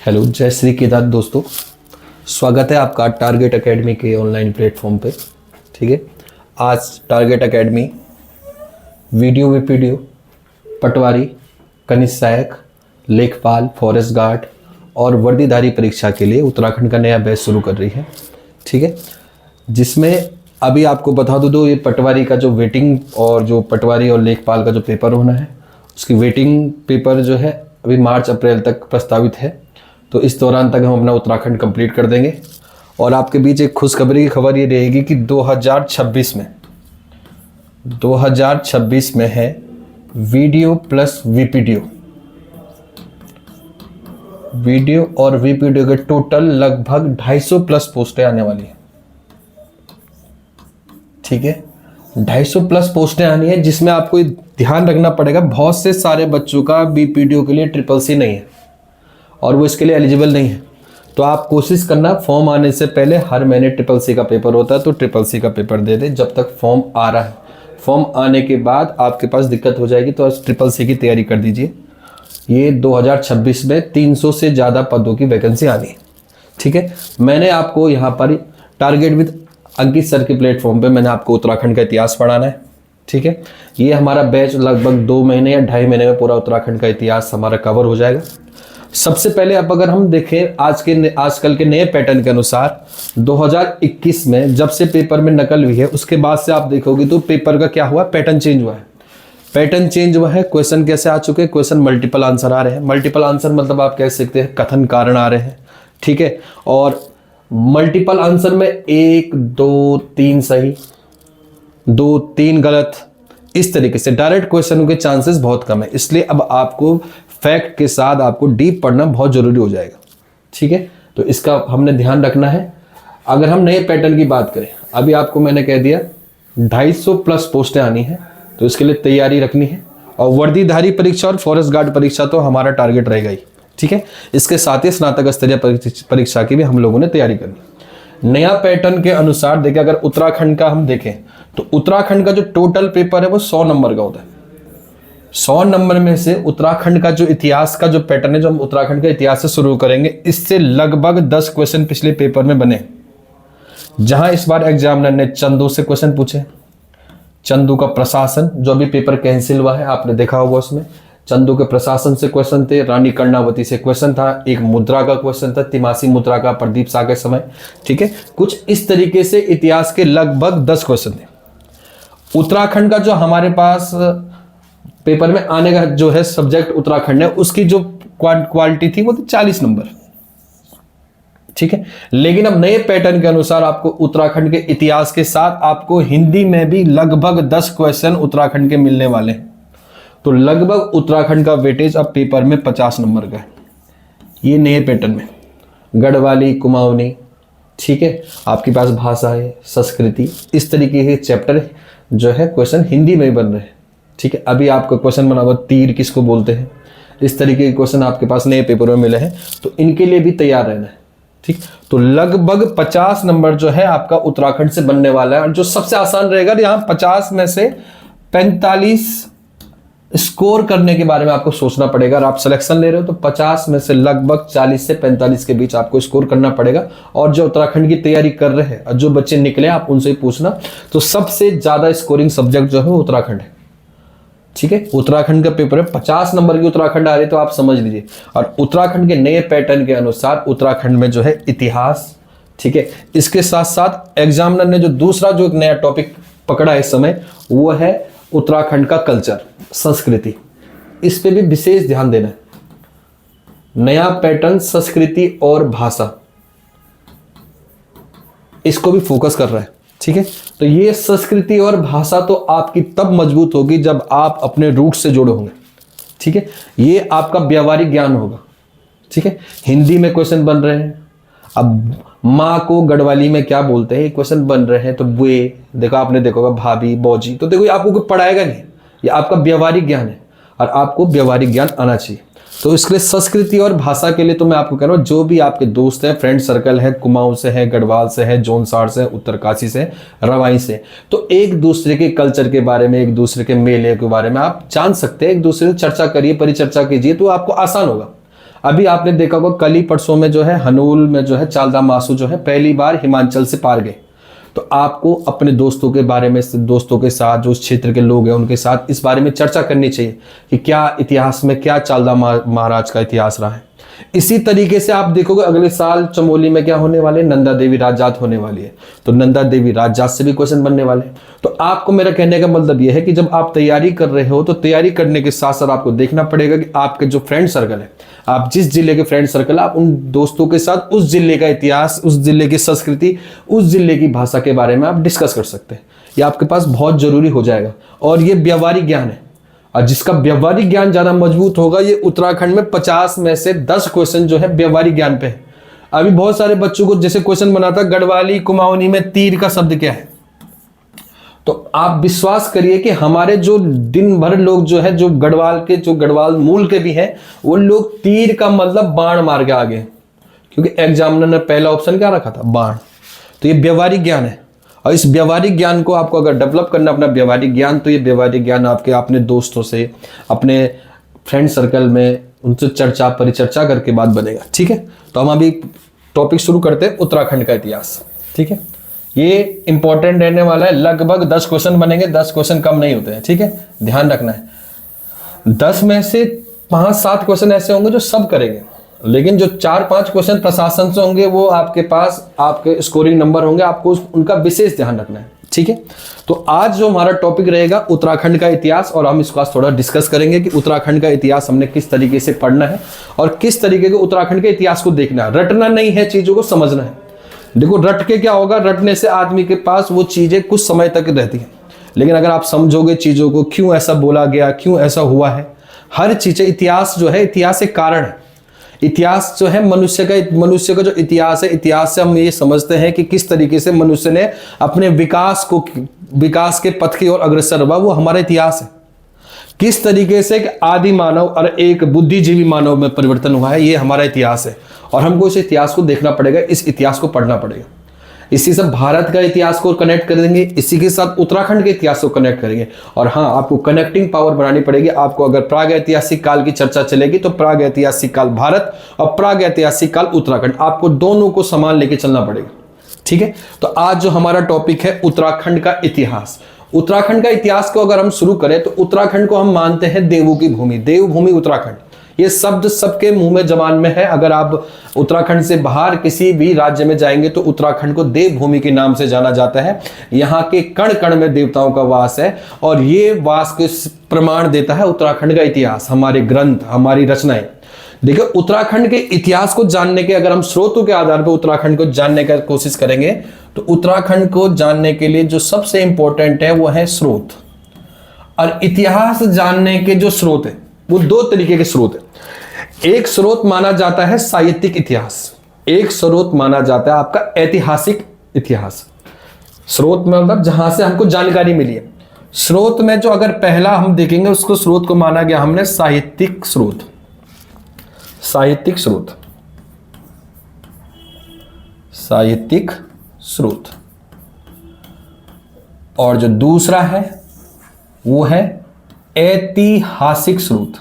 Hello, जय श्री केदार दोस्तों। स्वागत है आपका टारगेट एकेडमी के ऑनलाइन प्लेटफॉर्म पे। ठीक है, आज टारगेट एकेडमी वीडियो वीपीडीओ, पटवारी, कनिष्ठ सहायक, लेखपाल, फॉरेस्ट गार्ड और वर्दीधारी परीक्षा के लिए उत्तराखंड का नया बैच शुरू कर रही है। ठीक है, जिसमें अभी आपको बता दूँ ये पटवारी का जो वेटिंग और जो पटवारी और लेखपाल का जो पेपर होना है उसकी वेटिंग पेपर जो है अभी मार्च अप्रैल तक प्रस्तावित है। तो इस दौरान तक हम अपना उत्तराखंड कंप्लीट कर देंगे। और आपके बीच एक खुशखबरी की खबर ये रहेगी कि 2026 में है वीडियो प्लस वीपीडीओ, वीडियो और वीपीडीओ के टोटल लगभग 250 प्लस पोस्टें आने वाली हैं। ठीक है, 250 प्लस पोस्टें आनी है, जिसमें आपको ध्यान रखना पड़ेगा बहुत से सारे बच्चों का बीपीडीओ के लिए CCC नहीं है और वो इसके लिए एलिजिबल नहीं है। तो आप कोशिश करना फॉर्म आने से पहले, हर महीने CCC का पेपर होता है तो CCC का पेपर दे दे जब तक फॉर्म आ रहा है। फॉर्म आने के बाद आपके पास दिक्कत हो जाएगी तो CCC की तैयारी कर दीजिए। ये 2026 में 300 से ज़्यादा पदों की वैकेंसी आनी है। ठीक है, मैंने आपको यहाँ पर टारगेट विद अंकित सर के प्लेटफॉर्म पे मैंने आपको उत्तराखंड का इतिहास पढ़ाना है। ठीक है, ये हमारा बैच लगभग 2 महीने या 2.5 महीने में पूरा उत्तराखंड का इतिहास हमारा कवर हो जाएगा। सबसे पहले अब अगर हम देखें आजकल के नए पैटर्न के अनुसार 2021 में जब से पेपर में नकल हुई है उसके बाद से आप देखोगे तो पेपर का क्या हुआ, पैटर्न चेंज हुआ है। पैटर्न चेंज हुआ है, क्वेश्चन कैसे आ चुके हैं, क्वेश्चन मल्टीपल आंसर आ रहे हैं। मल्टीपल आंसर मतलब आप कह सकते हैं कथन कारण आ रहे हैं। ठीक है, और मल्टीपल आंसर में 1 2 3 सही, 2 3 गलत, इस तरीके से डायरेक्ट क्वेश्चन के चांसेस बहुत कम है। इसलिए अब आपको फैक्ट के साथ आपको डीप पढ़ना बहुत जरूरी हो जाएगा। ठीक है, तो इसका हमने ध्यान रखना है। अगर हम नए पैटर्न की बात करें, अभी आपको मैंने कह दिया 250 प्लस पोस्टें आनी है तो इसके लिए तैयारी रखनी है। और वर्दीधारी परीक्षा और फॉरेस्ट गार्ड परीक्षा तो हमारा टारगेट रहेगा ही। ठीक है, इसके साथ ही स्नातक स्तरीय परीक्षा की भी हम लोगों ने तैयारी करनी। नया पैटर्न के अनुसार देखिए, अगर उत्तराखंड का हम देखें तो उत्तराखंड का जो टोटल पेपर है वो 100 नंबर का होता है। 100 नंबर में से उत्तराखंड का जो इतिहास का जो पैटर्न है, जो हम उत्तराखंड का इतिहास से शुरू करेंगे, इससे लगभग 10 क्वेश्चन पिछले पेपर में बने। जहां इस बार एग्जामिनर ने चंदू से क्वेश्चन पूछे, चंदू का प्रशासन जो अभी पेपर कैंसिल हुआ है आपने देखा होगा, उसमें चंदू के प्रशासन से क्वेश्चन थे, रानी कर्णावती से क्वेश्चन था, एक मुद्रा का क्वेश्चन था, तिमासी मुद्रा का प्रदीप शाह के समय। ठीक है, कुछ इस तरीके से इतिहास के लगभग 10 क्वेश्चन थे। उत्तराखंड का जो हमारे पास पेपर में आने का जो है सब्जेक्ट उत्तराखंड है, उसकी जो क्वालिटी थी वो थी 40 नंबर। ठीक है, लेकिन अब नए पैटर्न के अनुसार आपको उत्तराखंड के इतिहास के साथ आपको हिंदी में भी लगभग 10 क्वेश्चन उत्तराखंड के मिलने वाले हैं। तो लगभग उत्तराखंड का वेटेज अब पेपर में 50 नंबर का है, ये नए पैटर्न में। गढ़वाली, कुमाऊनी, ठीक है, आपके पास भाषा है, संस्कृति, इस तरीके के चैप्टर जो है क्वेश्चन हिंदी में ही बन रहे हैं। ठीक है, अभी आपका क्वेश्चन बना हुआ तीर किसको बोलते हैं, इस तरीके के क्वेश्चन आपके पास नए पेपर में मिले हैं, तो इनके लिए भी तैयार रहना है। ठीक, तो लगभग 50 नंबर जो है आपका उत्तराखंड से बनने वाला है। और जो सबसे आसान रहेगा, यहाँ 50 में से 45 स्कोर करने के बारे में आपको सोचना पड़ेगा। अगर आप सिलेक्शन ले रहे हो तो 50 में से लगभग 40 से 45 के बीच आपको स्कोर करना पड़ेगा। और जो उत्तराखंड की तैयारी कर रहे हैं और जो बच्चे निकले आप उनसे ही पूछना, तो सबसे ज्यादा स्कोरिंग सब्जेक्ट जो है वो उत्तराखंड है। ठीक है, उत्तराखंड का पेपर है, 50 नंबर की उत्तराखंड आ रही है, तो आप समझ लीजिए। और उत्तराखंड के नए पैटर्न के अनुसार उत्तराखंड में जो है इतिहास, ठीक है, इसके साथ साथ एग्जामिनर ने जो दूसरा जो एक नया टॉपिक पकड़ा है इस समय, वो है उत्तराखंड का कल्चर, संस्कृति। इस पे भी विशेष ध्यान देना है। नया पैटर्न संस्कृति और भाषा, इसको भी फोकस कर रहा है। ठीक है, तो ये संस्कृति और भाषा तो आपकी तब मजबूत होगी जब आप अपने रूट से जुड़े होंगे। ठीक है, ये आपका व्यावहारिक ज्ञान होगा। ठीक है, हिंदी में क्वेश्चन बन रहे हैं, अब माँ को गढ़वाली में क्या बोलते हैं, ये क्वेश्चन बन रहे हैं, तो वे देखो, आपने देखा होगा भाभी, बौजी, तो देखो ये आपको कोई पढ़ाएगा नहीं, ये आपका व्यावहारिक ज्ञान है और आपको व्यावहारिक ज्ञान आना चाहिए। तो इसके लिए संस्कृति और भाषा के लिए तो मैं आपको कह रहा हूँ, जो भी आपके दोस्त हैं, फ्रेंड सर्कल है, कुमाऊं से है, गढ़वाल से है, जौनसार से, उत्तरकाशी से, रवाई से, तो एक दूसरे के कल्चर के बारे में, एक दूसरे के मेले के बारे में आप जान सकते हैं, एक दूसरे से चर्चा करिए, परिचर्चा कीजिए, तो आपको आसान होगा। अभी आपने देखा होगा कल ही परसों में जो है हनूल में जो है चालदा मासू जो है पहली बार हिमाचल से पार गए। तो आपको अपने दोस्तों के बारे में, दोस्तों के साथ जो उस क्षेत्र के लोग हैं उनके साथ इस बारे में चर्चा करनी चाहिए कि क्या इतिहास में क्या चालदा महाराज का इतिहास रहा है। इसी तरीके से आप देखोगे अगले साल चमोली में क्या होने वाले, नंदा देवी राजजात होने वाली है, तो नंदा देवी राजजात से भी क्वेश्चन बनने वाले हैं। तो आपको मेरा कहने का मतलब यह है कि जब आप तैयारी कर रहे हो तो तैयारी करने के साथ साथ आपको देखना पड़ेगा कि आपके जो फ्रेंड सर्कल है, आप जिस जिले के फ्रेंड सर्कल, आप उन दोस्तों के साथ उस जिले का इतिहास, उस जिले की संस्कृति, उस जिले की भाषा के बारे में आप डिस्कस कर सकते हैं। ये आपके पास बहुत जरूरी हो जाएगा। और ये व्यवहारिक ज्ञान है, और जिसका व्यवहारिक ज्ञान ज्यादा मजबूत होगा, ये उत्तराखंड में 50 में से 10 क्वेश्चन जो है व्यवहारिक ज्ञान पे है। अभी बहुत सारे बच्चों को जैसे क्वेश्चन बनाता गढ़वाली कुमाऊनी में तीर का शब्द क्या है, तो आप विश्वास करिए कि हमारे जो दिन भर लोग जो है, जो गढ़वाल मूल के भी हैं, वो लोग तीर का मतलब बाण मार के आगे, क्योंकि एग्जामिनर ने पहला ऑप्शन क्या रखा था, बाण। तो ये व्यवहारिक ज्ञान है, और इस व्यवहारिक ज्ञान को आपको अगर डेवलप करना, अपना व्यवहारिक ज्ञान, तो ये व्यवहारिक ज्ञान आपके अपने दोस्तों से, अपने फ्रेंड सर्कल में उनसे चर्चा परिचर्चा करके बात बनेगा। ठीक है, तो हम अभी टॉपिक शुरू करते हैं उत्तराखंड का इतिहास। ठीक है, ये इंपॉर्टेंट रहने वाला है, लगभग 10 क्वेश्चन बनेंगे, 10 क्वेश्चन कम नहीं होते हैं। ठीक है, ध्यान रखना है। 10 में से 5-7 क्वेश्चन ऐसे होंगे जो सब करेंगे, लेकिन जो 4-5 क्वेश्चन प्रशासन से होंगे वो आपके पास आपके स्कोरिंग नंबर होंगे, आपको उनका विशेष ध्यान रखना है। ठीक है, तो आज जो हमारा टॉपिक रहेगा उत्तराखंड का इतिहास, और हम इसको आज थोड़ा डिस्कस करेंगे कि उत्तराखंड का इतिहास हमने किस तरीके से पढ़ना है और किस तरीके के उत्तराखंड के इतिहास को देखना है। रटना नहीं है, चीजों को समझना है। देखो, रट के क्या होगा, रटने से आदमी के पास वो चीजें कुछ समय तक रहती हैं, लेकिन अगर आप समझोगे चीजों को, क्यों ऐसा बोला गया, क्यों ऐसा हुआ है, हर चीजें, इतिहास जो है, इतिहास एक कारण है। इतिहास जो है मनुष्य का जो इतिहास है, इतिहास से हम ये समझते हैं कि किस तरीके से मनुष्य ने अपने विकास के पथ की ओर अग्रसर हुआ, वो हमारा इतिहास है। किस तरीके से एक आदि मानव और एक बुद्धिजीवी मानव में परिवर्तन हुआ है, ये हमारा इतिहास है। और हमको इस इतिहास को देखना पड़ेगा, इस इतिहास को पढ़ना पड़ेगा। इसी से भारत का इतिहास को कनेक्ट करेंगे, इसी के साथ उत्तराखंड के इतिहास को कनेक्ट करेंगे। और हाँ, आपको कनेक्टिंग पावर बनानी पड़ेगी। आपको अगर प्राग ऐतिहासिक काल की चर्चा चलेगी तो प्राग ऐतिहासिक काल भारत और प्राग ऐतिहासिक काल उत्तराखंड, आपको दोनों को समान लेके चलना पड़ेगा। ठीक है, तो आज जो हमारा टॉपिक है उत्तराखंड का इतिहास। उत्तराखंड का इतिहास को अगर हम शुरू करें तो उत्तराखंड को हम मानते हैं देवों की भूमि, देवभूमि उत्तराखंड। ये शब्द सबके मुंह में जबान में है। अगर आप उत्तराखंड से बाहर किसी भी राज्य में जाएंगे तो उत्तराखंड को देवभूमि के नाम से जाना जाता है। यहाँ के कण कण में देवताओं का वास है, और ये वास के प्रमाण देता है उत्तराखंड का इतिहास, हमारे ग्रंथ, हमारी रचनाएं। देखिए, उत्तराखंड के इतिहास को जानने के, अगर हम स्रोतों के आधार पर उत्तराखंड को जानने की कोशिश करेंगे तो उत्तराखंड को जानने के लिए जो सबसे इंपॉर्टेंट है वो है स्रोत। और इतिहास जानने के जो स्रोत है वो 2 तरीके के स्रोत है। एक स्रोत माना जाता है साहित्यिक इतिहास, एक स्रोत माना जाता है आपका ऐतिहासिक इतिहास। स्रोत में मतलब जहां से हमको जानकारी मिली है। स्रोत में जो अगर पहला हम देखेंगे उसको स्रोत को माना गया हमने साहित्यिक स्रोत, साहित्यिक स्रोत, साहित्यिक स्रोत। और जो दूसरा है वो है ऐतिहासिक स्रोत,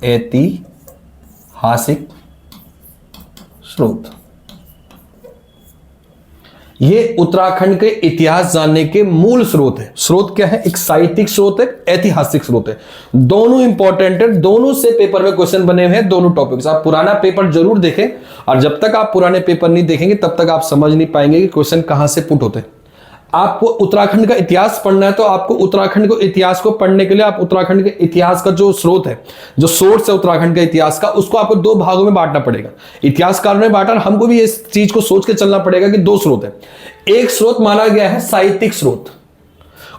ऐतिहासिक स्रोत। ये उत्तराखंड के इतिहास जानने के मूल स्रोत है। स्रोत क्या है? एक साहित्यिक स्रोत है, ऐतिहासिक स्रोत है। दोनों इंपॉर्टेंट है, दोनों से पेपर में क्वेश्चन बने हुए हैं, दोनों टॉपिक्स। आप पुराना पेपर जरूर देखें, और जब तक आप पुराने पेपर नहीं देखेंगे तब तक आप समझ नहीं पाएंगे कि क्वेश्चन कहां से पुट होते हैं। आपको उत्तराखंड का इतिहास पढ़ना है तो आपको उत्तराखंड को इतिहास को पढ़ने के लिए आप उत्तराखंड के इतिहास का जो स्रोत है, जो सोर्स है उत्तराखंड के इतिहास का, उसको आपको 2 भागों में बांटना पड़ेगा। इतिहासकारों ने बांटा, हमको भी इस चीज को सोच के चलना पड़ेगा कि 2 स्रोत है। एक स्रोत माना गया है साहित्यिक स्रोत,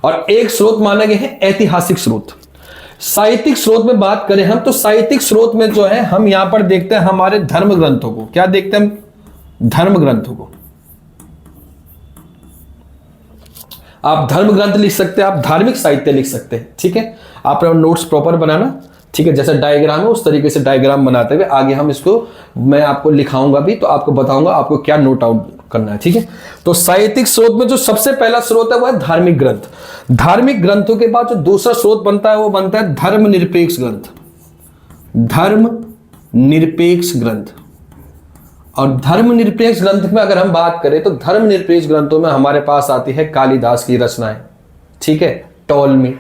और एक स्रोत माना गया है ऐतिहासिक स्रोत। साहित्यिक स्रोत में बात करें हम तो साहित्यिक स्रोत में जो है हम यहां पर देखते हैं हमारे धर्म ग्रंथों को। क्या देखते हैं हम? धर्म ग्रंथों को। आप धर्म ग्रंथ लिख सकते हैं, आप धार्मिक साहित्य लिख सकते हैं। ठीक है, आप नोट्स प्रॉपर बनाना। ठीक है, जैसे डायग्राम है उस तरीके से डायग्राम बनाते हुए आगे हम इसको, मैं आपको लिखाऊंगा भी तो आपको बताऊंगा आपको क्या नोट आउट करना है। ठीक है, तो साहित्यिक स्रोत में जो सबसे पहला स्रोत है वो है धार्मिक ग्रंथ। धार्मिक ग्रंथों के बाद जो दूसरा स्रोत बनता है वो बनता है धर्मनिरपेक्ष ग्रंथ। धर्म निरपेक्ष ग्रंथ। और धर्म निरपेक्ष ग्रंथ में अगर हम बात करें तो धर्म निरपेक्ष ग्रंथों में हमारे पास आती है कालिदास की रचनाएं, ठीक है, टॉलमी,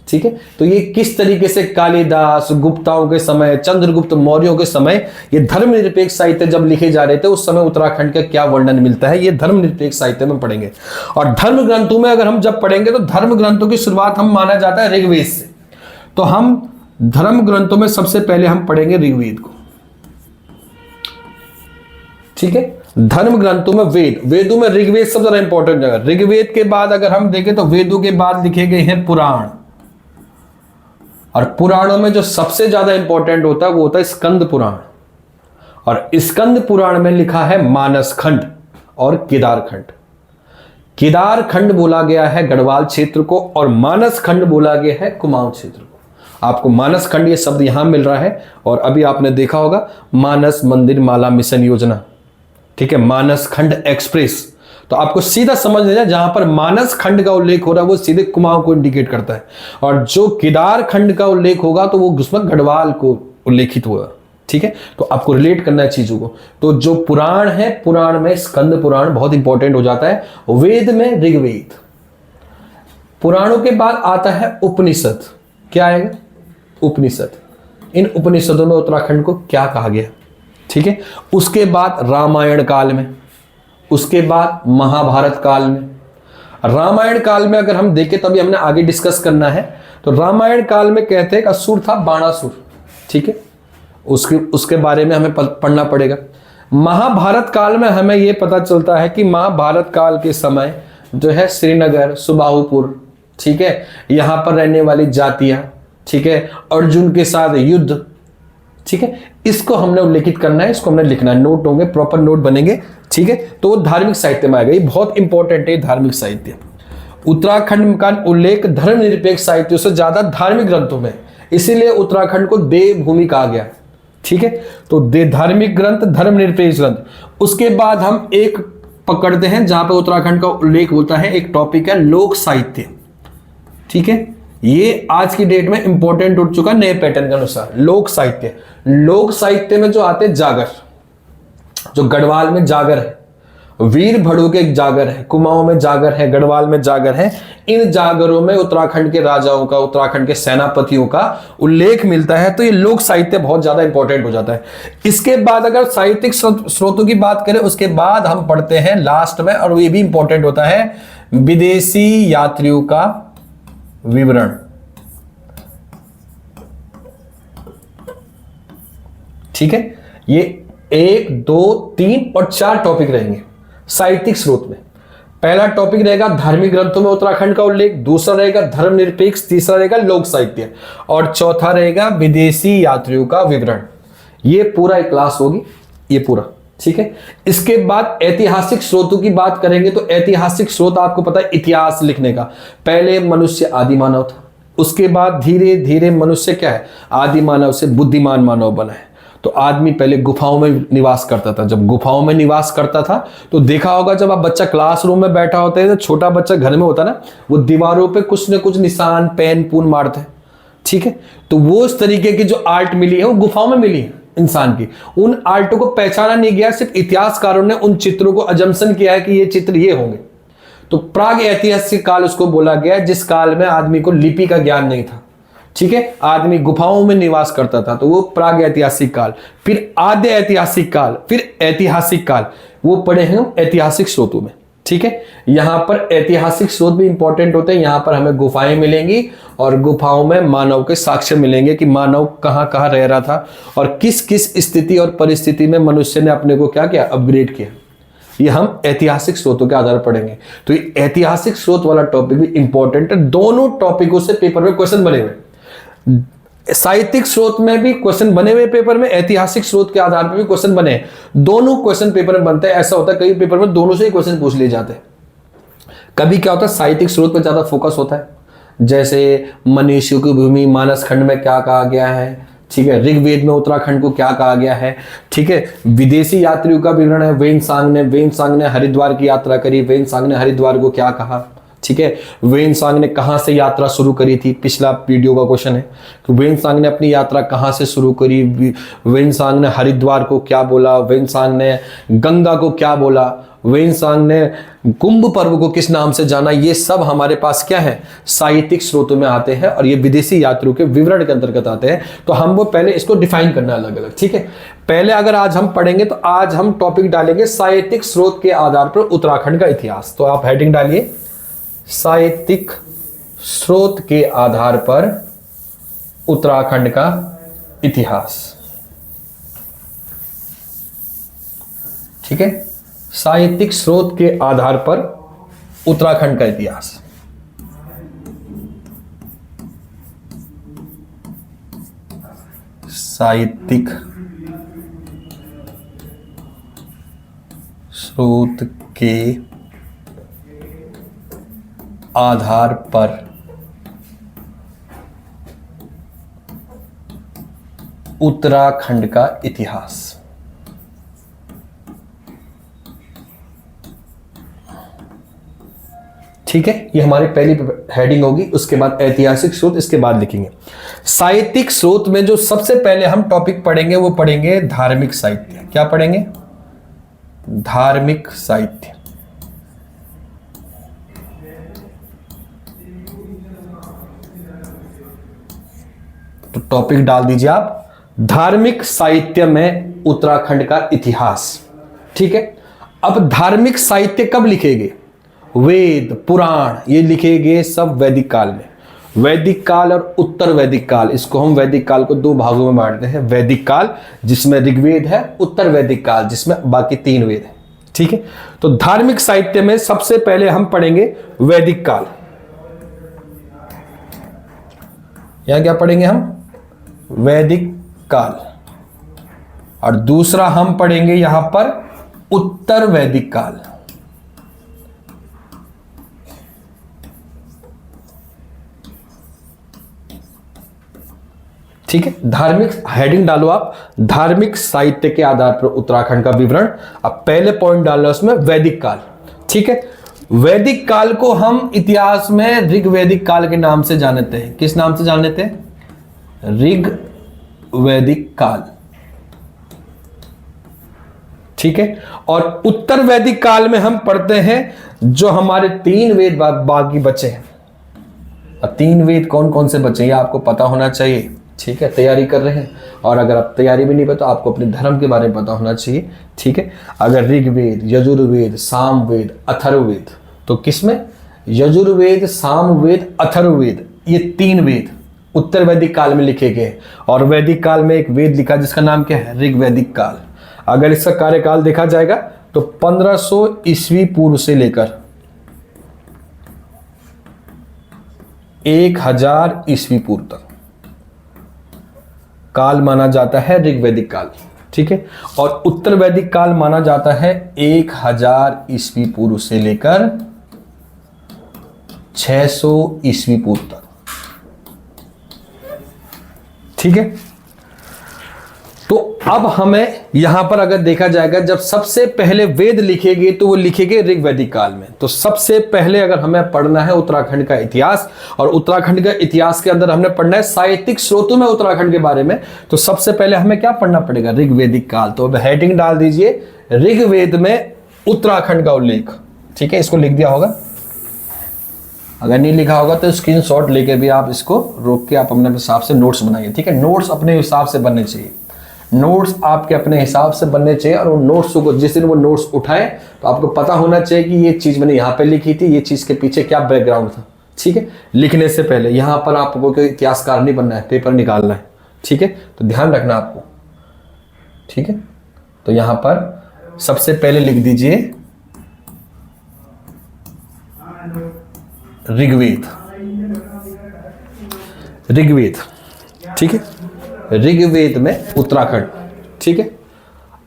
ठीक है। तो ये किस तरीके से कालिदास, गुप्ताओं के समय, चंद्रगुप्त मौर्यों के समय ये धर्म निरपेक्ष साहित्य जब लिखे जा रहे थे उस समय उत्तराखंड का क्या वर्णन मिलता है, ये धर्म निरपेक्ष साहित्य में पढ़ेंगे। और धर्म ग्रंथों में अगर हम जब पढ़ेंगे तो धर्म ग्रंथों की शुरुआत हम माना जाता है ऋग्वेद से। तो हम धर्म ग्रंथों में सबसे पहले हम पढ़ेंगे ऋग्वेद को, ठीक है। धर्म ग्रंथों में वेद, वेदों में ऋग्वेद सबसे ज्यादा इंपॉर्टेंट जगह। ऋग्वेद के बाद अगर हम देखें तो वेदों के बाद लिखे गए हैं पुराण, और पुराणों में जो सबसे ज्यादा इंपॉर्टेंट होता है वो होता है स्कंद पुराण। और स्कंद पुराण में लिखा है मानस खंड और केदार खंड। केदार खंड बोला गया है गढ़वाल क्षेत्र को और मानस खंड बोला गया है कुमाऊं क्षेत्र को। आपको मानस खंड ये शब्द यहां मिल रहा है, और अभी आपने देखा होगा मानस मंदिर माला मिशन योजना, ठीक है, मानस खंड एक्सप्रेस। तो आपको सीधा समझ लेना जहां पर मानस खंड का उल्लेख हो रहा है वो सीधे कुमाऊं को इंडिकेट करता है, और जो केदार खंड का उल्लेख होगा तो वो उसमें गढ़वाल को उल्लेखित होगा, ठीक है। तो आपको रिलेट करना है चीजों को। तो जो पुराण है, पुराण में स्कंद पुराण बहुत इंपॉर्टेंट हो जाता है, वेद में ऋग्वेद। पुराणों के बाद आता है उपनिषद। क्या आएगा? उपनिषद। इन उपनिषदों में उत्तराखंड को क्या कहा गया, ठीक है। उसके बाद रामायण काल में, उसके बाद महाभारत काल में। रामायण काल में अगर हम देखें तभी हमने आगे डिस्कस करना है। तो रामायण काल में कहते हैं कि असुर था बाणासुर, ठीक है, उसके बारे में हमें पढ़ना पड़ेगा। महाभारत काल में हमें यह पता चलता है कि महाभारत काल के समय जो है श्रीनगर, सुबाहुपुर, ठीक है, यहां पर रहने वाली जातियां, ठीक है, अर्जुन के साथ युद्ध, ठीक है, इसको हमने उल्लेखित करना है, इसको हमने लिखना है, नोट होंगे, प्रॉपर नोट बनेंगे, ठीक है। तो वो धार्मिक साहित्य में आएगा, ये बहुत इंपॉर्टेंट है धार्मिक साहित्य। उत्तराखंड का उल्लेख धर्म निरपेक्ष साहित्यों से ज्यादा धार्मिक ग्रंथों में, इसीलिए उत्तराखंड को देवभूमि कहा गया, ठीक है। तो धार्मिक ग्रंथ, धर्म निरपेक्ष ग्रंथ। उसके बाद हम एक पकड़ते हैं जहां पर उत्तराखंड का उल्लेख होता है, एक टॉपिक है लोक साहित्य, ठीक है। ये आज की डेट में इंपॉर्टेंट उठ चुका नए पैटर्न के अनुसार। लोक साहित्य, लोक साहित्य में जो आते हैं जागर, जो गढ़वाल में जागर है, वीर भड़ों के जागर है, कुमाऊं में जागर है, गढ़वाल में जागर है। इन जागरों में उत्तराखंड के राजाओं का, उत्तराखंड के सेनापतियों का उल्लेख मिलता है। तो ये लोक साहित्य बहुत ज्यादा इंपॉर्टेंट हो जाता है। इसके बाद अगर साहित्यिक स्रोतों की बात करें, उसके बाद हम पढ़ते हैं लास्ट में, और ये भी इंपॉर्टेंट होता है, विदेशी यात्रियों का विवरण, ठीक है। ये 1, 2, 3 और 4 टॉपिक रहेंगे साहित्यिक स्रोत में। पहला टॉपिक रहेगा धार्मिक ग्रंथों में उत्तराखंड का उल्लेख, दूसरा रहेगा धर्म निरपेक्ष, तीसरा रहेगा लोक साहित्य, और चौथा रहेगा विदेशी यात्रियों का विवरण। ये पूरा एक क्लास होगी, ये पूरा, ठीक है। इसके बाद ऐतिहासिक स्रोतों की बात करेंगे। तो ऐतिहासिक स्रोत आपको पता है इतिहास लिखने का, पहले मनुष्य आदि मानव था, उसके बाद धीरे धीरे मनुष्य क्या है, आदि मानव से बुद्धिमान मानव बना है। तो आदमी पहले गुफाओं में निवास करता था। जब गुफाओं में निवास करता था तो देखा होगा जब आप बच्चा क्लासरूम में बैठा होता है, तो छोटा बच्चा घर में होता ना, वो दीवारों पे कुछ न कुछ निशान, पेन पून मारते हैं, ठीक है। तो वो इस तरीके की जो आर्ट मिली है वो गुफाओं में मिली है इंसान की। उन आर्टों को पहचाना नहीं गया, सिर्फ इतिहासकारों ने उन चित्रों को अजम्पशन किया है कि ये चित्र ये होंगे। तो प्राग ऐतिहासिक काल उसको बोला गया, जिस काल में आदमी को लिपि का ज्ञान नहीं था, ठीक है, आदमी गुफाओं में निवास करता था, तो वो प्राग ऐतिहासिक काल। फिर आद्य ऐतिहासिक काल, फिर ऐतिहासिक काल, वो पढ़े हैं हम ऐतिहासिक स्रोतों में, ठीक है। यहां पर ऐतिहासिक स्रोत भी इंपॉर्टेंट होते हैं। यहां पर हमें गुफाएं मिलेंगी और गुफाओं में मानव के साक्ष्य मिलेंगे कि मानव कहां कहां रह रहा था और किस किस स्थिति और परिस्थिति में मनुष्य ने अपने को क्या किया, अपग्रेड किया। ये हम ऐतिहासिक स्रोतों के आधार पर पढ़ेंगे। तो ये ऐतिहासिक स्रोत वाला टॉपिक भी इंपॉर्टेंट है। दोनों टॉपिकों से पेपर में क्वेश्चन बने हुए, साहित्यिक स्रोत में भी क्वेश्चन बने हुए पेपर में, ऐतिहासिक स्रोत के आधार पर भी क्वेश्चन बने हैं। दोनों क्वेश्चन पेपर में बनते हैं। ऐसा होता है कई पेपर में दोनों से ही क्वेश्चन पूछ लिए जाते हैं। कभी क्या होता है साहित्यिक स्रोत पर ज्यादा फोकस होता है, जैसे मनीषियों की भूमि मानस खंड में क्या कहा गया है, ठीक है, ऋग्वेद में उत्तराखंड को क्या कहा गया है, ठीक है। विदेशी यात्रियों का विवरण है, वेनसांग ने हरिद्वार की यात्रा करी, वेनसांग ने हरिद्वार को क्या कहा, ठीक ठीक है। वेनसांग ने कहाँ से यात्रा शुरू करी थी, पिछला वीडियो का क्वेश्चन है कि वेनसांग ने अपनी यात्रा कहाँ से शुरू करी, वेनसांग ने हरिद्वार को क्या बोला, वेनसांग ने गंगा को क्या बोला, वेनसांग ने कुंभ पर्व को किस नाम से जाना, ये सब हमारे पास क्या है, साहित्यिक स्रोतों में आते हैं और ये विदेशी यात्रियों के विवरण के अंतर्गत आते हैं। तो हम वो पहले इसको डिफाइन करना अलग अलग, ठीक है। पहले अगर आज हम पढ़ेंगे तो आज हम टॉपिक डालेंगे साहित्यिक स्रोत के आधार पर उत्तराखंड का इतिहास। तो आप हेडिंग डालिए साहित्यिक स्रोत के आधार पर उत्तराखंड का इतिहास, ठीक है। साहित्यिक स्रोत के आधार पर उत्तराखंड का इतिहास। साहित्यिक स्रोत के आधार पर उत्तराखंड का इतिहास। ठीक है, ये हमारी पहली हेडिंग होगी। उसके बाद ऐतिहासिक स्रोत, इसके बाद लिखेंगे साहित्यिक स्रोत में जो सबसे पहले हम टॉपिक पढ़ेंगे वो पढ़ेंगे धार्मिक साहित्य। क्या पढ़ेंगे? धार्मिक साहित्य। तो टॉपिक डाल दीजिए आप धार्मिक साहित्य में उत्तराखंड का इतिहास, ठीक है। अब धार्मिक साहित्य कब लिखे गए? वेद पुराण ये लिखे गए सब वैदिक काल में। वैदिक काल और उत्तर वैदिक काल, इसको हम वैदिक काल को दो भागों में बांटते हैं। वैदिक काल जिसमें ऋग्वेद है, उत्तर वैदिक काल जिसमें बाकी तीन वेद है, ठीक है। तो धार्मिक साहित्य में सबसे पहले हम पढ़ेंगे वैदिक काल। यहां क्या पढ़ेंगे हम? वैदिक काल। और दूसरा हम पढ़ेंगे यहां पर उत्तर वैदिक काल। ठीक है, धार्मिक हेडिंग डालो आप धार्मिक साहित्य के आधार पर उत्तराखंड का विवरण। अब पहले पॉइंट डालना उसमें वैदिक काल, ठीक है। वैदिक काल को हम इतिहास में ऋग्वैदिक काल के नाम से जानते हैं। किस नाम से जानते हैं? ऋग्वैदिक काल, ठीक है। और उत्तर वैदिक काल में हम पढ़ते हैं जो हमारे तीन वेद बाकी बचे हैं। और तीन वेद कौन कौन से बचे ये आपको पता होना चाहिए, ठीक है। तैयारी कर रहे हैं और अगर आप तैयारी भी नहीं पता तो आपको अपने धर्म के बारे में पता होना चाहिए, ठीक है। अगर ऋग्वेद, यजुर्वेद, सामवेद, अथर्ववेद, तो किसमें? यजुर्वेद, सामवेद, अथर्ववेद, ये तीन वेद उत्तर वैदिक काल में लिखे गए। और वैदिक काल में एक वेद लिखा जिसका नाम क्या है? ऋग्वैदिक काल। अगर इसका कार्यकाल देखा जाएगा तो 1500 ईस्वी पूर्व से लेकर 1000 ईस्वी पूर्व तक काल माना जाता है ऋग्वैदिक काल, ठीक है। और उत्तर वैदिक काल माना जाता है 1000 ईस्वी पूर्व से लेकर 600 ईस्वी पूर्व तक, ठीक है। तो अब हमें यहां पर अगर देखा जाएगा जब सबसे पहले वेद लिखे गए तो वो लिखे गए ऋग्वैदिक काल में। तो सबसे पहले अगर हमें पढ़ना है उत्तराखंड का इतिहास, और उत्तराखंड का इतिहास के अंदर हमने पढ़ना है साहित्यिक स्रोतों में उत्तराखंड के बारे में, तो सबसे पहले हमें क्या पढ़ना पड़ेगा? ऋग्वैदिक काल। तो अब हेडिंग डाल दीजिए ऋग्वेद में उत्तराखंड का उल्लेख, ठीक है। इसको लिख दिया होगा, अगर नहीं लिखा होगा तो स्क्रीनशॉट लेके भी आप इसको रोक के आप अपने हिसाब से नोट्स बनाइए, ठीक है। नोट्स अपने हिसाब से बनने चाहिए, नोट्स आपके अपने हिसाब से बनने चाहिए। और उन नोट्स को जिस दिन वो नोट्स उठाएं तो आपको पता होना चाहिए कि ये चीज़ मैंने यहाँ पे लिखी थी, ये चीज़ के पीछे क्या बैकग्राउंड था, ठीक है। लिखने से पहले यहाँ पर आपको कोई इतिहासकार नहीं बनना है, पेपर निकालना है, ठीक है। तो ध्यान रखना आपको, ठीक है। तो यहाँ पर सबसे पहले लिख दीजिए ऋग्वेद, ऋग्वेद, ठीक है। ऋग्वेद में उत्तराखंड, ठीक है।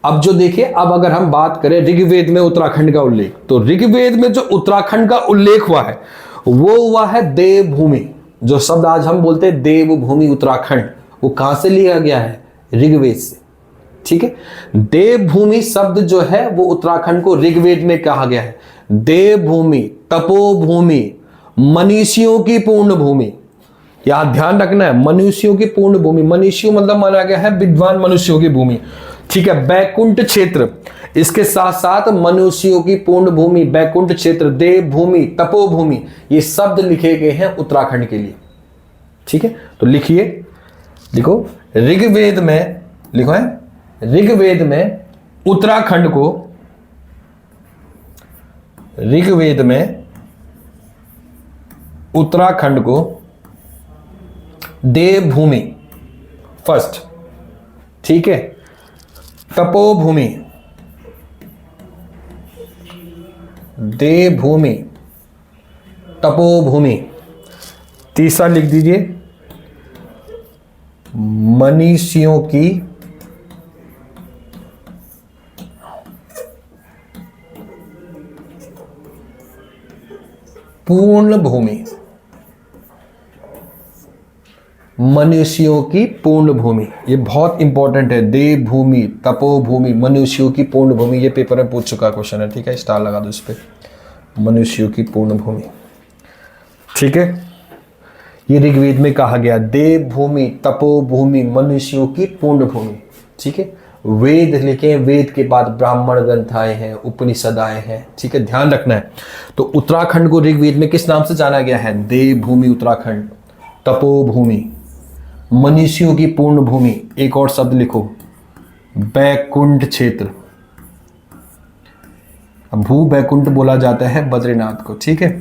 अब जो देखिए, अब अगर हम बात करें ऋग्वेद में उत्तराखंड का उल्लेख, तो ऋग्वेद में जो उत्तराखंड का उल्लेख हुआ है वो हुआ है देवभूमि। जो शब्द आज हम बोलते हैं देवभूमि उत्तराखंड, वो कहां से लिया गया है? ऋग्वेद से, ठीक है। देवभूमि शब्द जो है वो उत्तराखंड को ऋग्वेद में कहा गया है। देवभूमि, तपोभूमि, मनीषियों की पूर्ण भूमि, यहां ध्यान रखना है, मनुष्यों की पूर्ण भूमि, मनुष्य मतलब माना गया है विद्वान मनुष्यों की भूमि, ठीक है। बैकुंठ क्षेत्र, इसके साथ साथ मनुष्यों की पूर्ण भूमि, बैकुंठ क्षेत्र, देव भूमि, तपोभूमि, ये शब्द लिखे गए हैं उत्तराखंड के लिए, ठीक है। तो लिखिए, लिखो, ऋग्वेद में, लिखो है ऋग्वेद में उत्तराखंड को, ऋग्वेद में उत्तराखंड को देवभूमि फर्स्ट, ठीक है, तपोभूमि, देवभूमि, तपोभूमि, तीसरा लिख दीजिए मनीषियों की पूर्ण भूमि, मनुष्यों की पूर्ण भूमि, ये बहुत इंपॉर्टेंट है। देवभूमि, तपोभूमि, मनुष्यों की पूर्ण भूमि, ये पेपर में पूछ चुका क्वेश्चन है, ठीक है, स्टार लगा दो इस पे, मनुष्यों की पूर्ण भूमि, ठीक है। ये ऋग्वेद में कहा गया, देवभूमि, तपोभूमि, मनुष्यों की पूर्ण भूमि, ठीक है। वेद लिखे, वेद के बाद ब्राह्मण ग्रंथ आए हैं, उपनिषद आए हैं, ठीक है, ध्यान रखना है। तो उत्तराखंड को ऋग्वेद में किस नाम से जाना गया है? देवभूमि उत्तराखंड, तपोभूमि, मनुष्यों की पूर्ण भूमि, एक और शब्द लिखो बैकुंठ क्षेत्र, भू बैकुंठ बोला जाता है बद्रीनाथ को, ठीक है।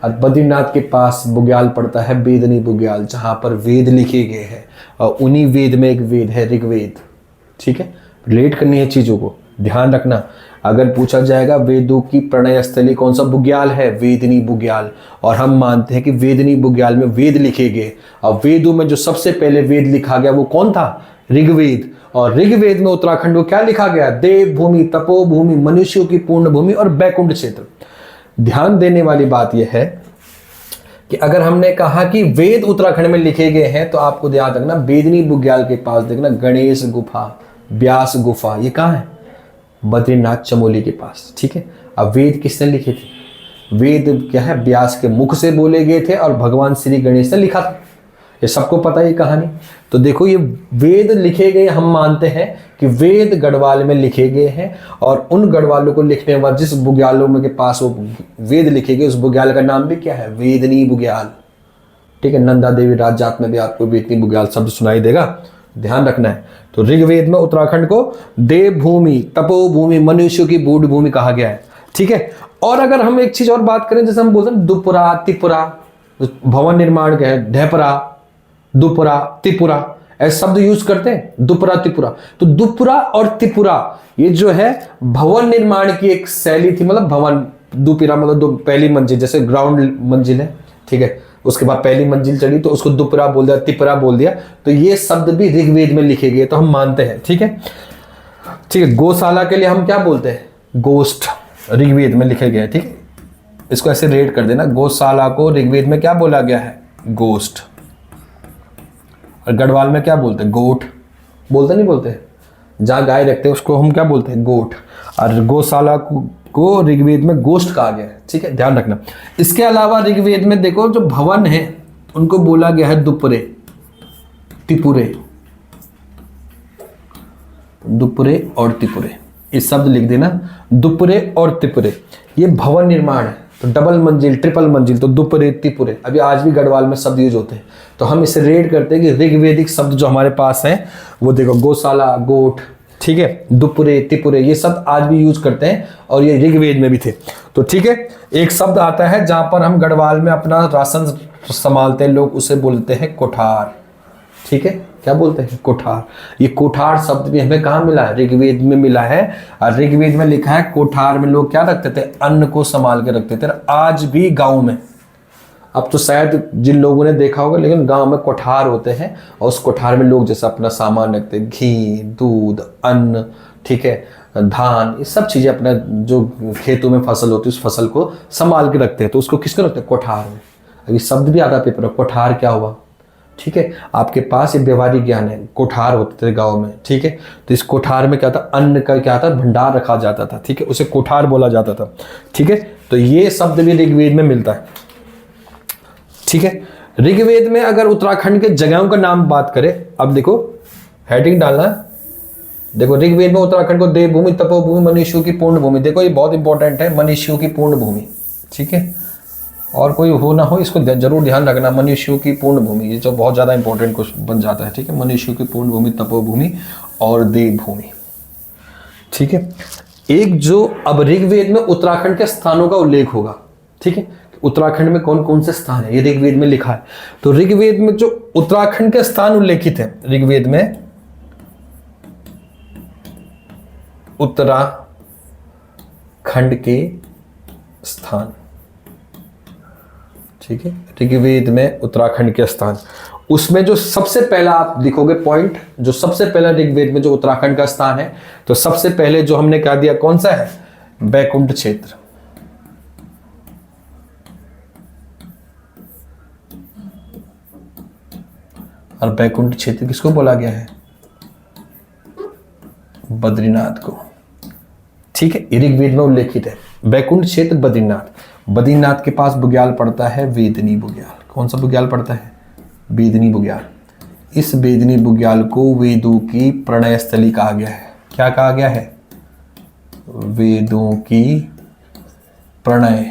और बद्रीनाथ के पास बुग्याल पड़ता है, वेदनी बुग्याल, जहां पर वेद लिखे गए हैं, और उन्हीं वेद में एक वेद है ऋग्वेद, ठीक है। रिलेट करनी है चीजों को, ध्यान रखना। अगर पूछा जाएगा वेदों की प्रणय स्थली कौन सा बुग्याल है? वेदनी बुग्याल। और हम मानते हैं कि वेदनी बुग्याल में वेद लिखे गए, और वेदों में जो सबसे पहले वेद लिखा गया वो कौन था? ऋग्वेद। और ऋग्वेद में उत्तराखंड को क्या लिखा गया? देवभूमि, तपोभूमि, मनुष्यों की पूर्ण भूमि और बैकुंठ क्षेत्र। ध्यान देने वाली बात यह है कि अगर हमने कहा कि वेद उत्तराखंड में लिखे गए हैं, तो आपको ध्यान रखना वेदनी बुग्याल के पास देखना गणेश गुफा, व्यास गुफा, ये कहाँ है? बद्रीनाथ चमोली के पास, ठीक है। अब वेद किसने लिखे थे? वेद क्या है? व्यास के मुख से बोले गए थे और भगवान श्री गणेश ने लिखा था, ये सबको पता है ये कहानी। तो देखो ये वेद लिखे गए, हम मानते हैं कि वेद गढ़वाल में लिखे गए हैं, और उन गढ़वालों को लिखने वाले जिस बुग्यालों में के पास वो वेद लिखे गए, उस बुग्याल का नाम भी क्या है? वेदनी बुग्याल, ठीक है। नंदा देवी राज जात में भी आपको वेदनी बुग्याल शब्द सुनाई देगा, ध्यान रखना है। तो ऋग्वेद में उत्तराखंड को देवभूमि, तपोभूमि, मनुष्यों की बूढ़ भूमि कहा गया है, ठीक है। और अगर हम एक चीज और बात करें, जैसे हम बोलते हैं दुपुरा, त्रिपुरा, भवन निर्माण क्या है? ढेपरा, दुपुरा, त्रिपुरा, ऐसे शब्द यूज करते हैं, दुपुरा, त्रिपुरा। तो दुपुरा और त्रिपुरा ये जो है भवन निर्माण की एक शैली थी, मतलब भवन, दुपुरा मतलब दो पहली मंजिल, जैसे ग्राउंड मंजिल है, ठीक है, उसके बाद पहली मंजिल चढ़ी तो उसको दुपुरा बोल दिया, त्रिपुरा बोल दिया। तो ये शब्द भी ऋग्वेद में लिखे गए, तो हम मानते हैं, ठीक है, ठीक है। गौशाला के लिए हम क्या बोलते हैं? गोष्ठ, ऋग्वेद में लिखे गए, ठीक है। इसको ऐसे रेड कर देना, गौशाला को ऋग्वेद में क्या बोला गया है? गोष्ठ। और गढ़वाल में क्या बोलते हैं? गोठ, बोलते नहीं बोलते? जहाँ गाय रखते हैं उसको हम क्या बोलते हैं? गोठ। और गौशाला को ऋग्वेद में गोष्ठ कहा गया है, ठीक है, ध्यान रखना। इसके अलावा ऋग्वेद में देखो जो भवन है उनको बोला गया है दुपुरे, त्रिपुरे, दुपुरे और त्रिपुरे, ये शब्द लिख देना, दुपुरे और त्रिपुरे, ये भवन निर्माण है। तो डबल मंजिल, ट्रिपल मंजिल, तो दुपुरे, त्रिपुरे, अभी आज भी गढ़वाल में शब्द यूज होते हैं। तो हम इसे रेड करते हैं कि ऋग्वेदिक शब्द जो हमारे पास हैं वो देखो गौशाला, गोठ, ठीक है, दुपुरे, त्रिपुरे, ये शब्द आज भी यूज करते हैं, और ये ऋग्वेद में भी थे। तो ठीक है, एक शब्द आता है जहां पर हम गढ़वाल में अपना राशन संभालते हैं लोग, उसे बोलते हैं कोठार, ठीक है, क्या बोलते हैं? कोठार। ये कोठार शब्द भी हमें कहाँ मिला है? ऋग्वेद में मिला है। और ऋग्वेद में लिखा है कोठार में लोग क्या रखते थे? अन्न को संभाल के रखते थे। आज भी गांव में, अब तो शायद जिन लोगों ने देखा होगा, लेकिन गांव में कोठार होते हैं, और उस कोठार में लोग जैसे अपना सामान रखते हैं, घी, दूध, अन्न, ठीक है, धान, ये सब चीजें अपना जो खेतों में फसल होती है उस फसल को संभाल के रखते हैं। तो उसको किसको रखते हैं? कोठार में। अभी शब्द भी आता है पेपर में, कोठार क्या हुआ, ठीक है। आपके पास ये व्यवहारिक ज्ञान है, कोठार होते थे गांव में, ठीक है। तो इस कोठार में क्या था? अन्न का क्या था? भंडार रखा जाता था, ठीक है, उसे कोठार बोला जाता था, ठीक है। तो ये शब्द भी ऋग्वेद में मिलता है, ठीक है। ऋग्वेद में अगर उत्तराखंड के जगहों का नाम बात करें, अब देखो हेडिंग डालना है। देखो ऋग्वेद में उत्तराखंड को देवभूमि, तपोभूमि, मनुष्यों की पूर्ण भूमि, देखो ये बहुत इंपॉर्टेंट है, मनुष्यों की पूर्ण भूमि, ठीक है। और कोई हो ना हो इसको जरूर ध्यान रखना, मनुष्यों की पूर्ण भूमि, ये जो बहुत ज़्यादा इंपॉर्टेंट क्वेश्चन बन जाता है, ठीक है। मनुष्यों की पूर्ण भूमि, तपोभूमि और देवभूमि, ठीक है। एक जो अब ऋग्वेद में उत्तराखंड के स्थानों का उल्लेख होगा, ठीक है। उत्तराखंड में कौन कौन से स्थान है ये ऋग्वेद में लिखा है। तो ऋग्वेद में जो उत्तराखंड के स्थान उल्लेखित है, ऋग्वेद में उत्तराखंड के स्थान, ठीक है। ऋग्वेद में उत्तराखंड के स्थान, उसमें जो सबसे पहला आप दिखोगे पॉइंट, जो सबसे पहला ऋग्वेद में जो उत्तराखंड का स्थान है, तो सबसे पहले जो हमने कहा दिया कौन सा है, बैकुंठ क्षेत्र। और बैकुंठ क्षेत्र किसको बोला गया है, बद्रीनाथ को, ठीक है। ऋग्वेद में उल्लेखित है बैकुंठ क्षेत्र बद्रीनाथ। बद्रीनाथ के पास बुग्याल पड़ता है, वेदनी बुग्याल। कौन सा बुग्याल पड़ता है, वेदनी बुग्याल। इस वेदनी बुग्याल को वेदों की प्रणय स्थली कहा गया है। क्या कहा गया है, वेदों की प्रणय,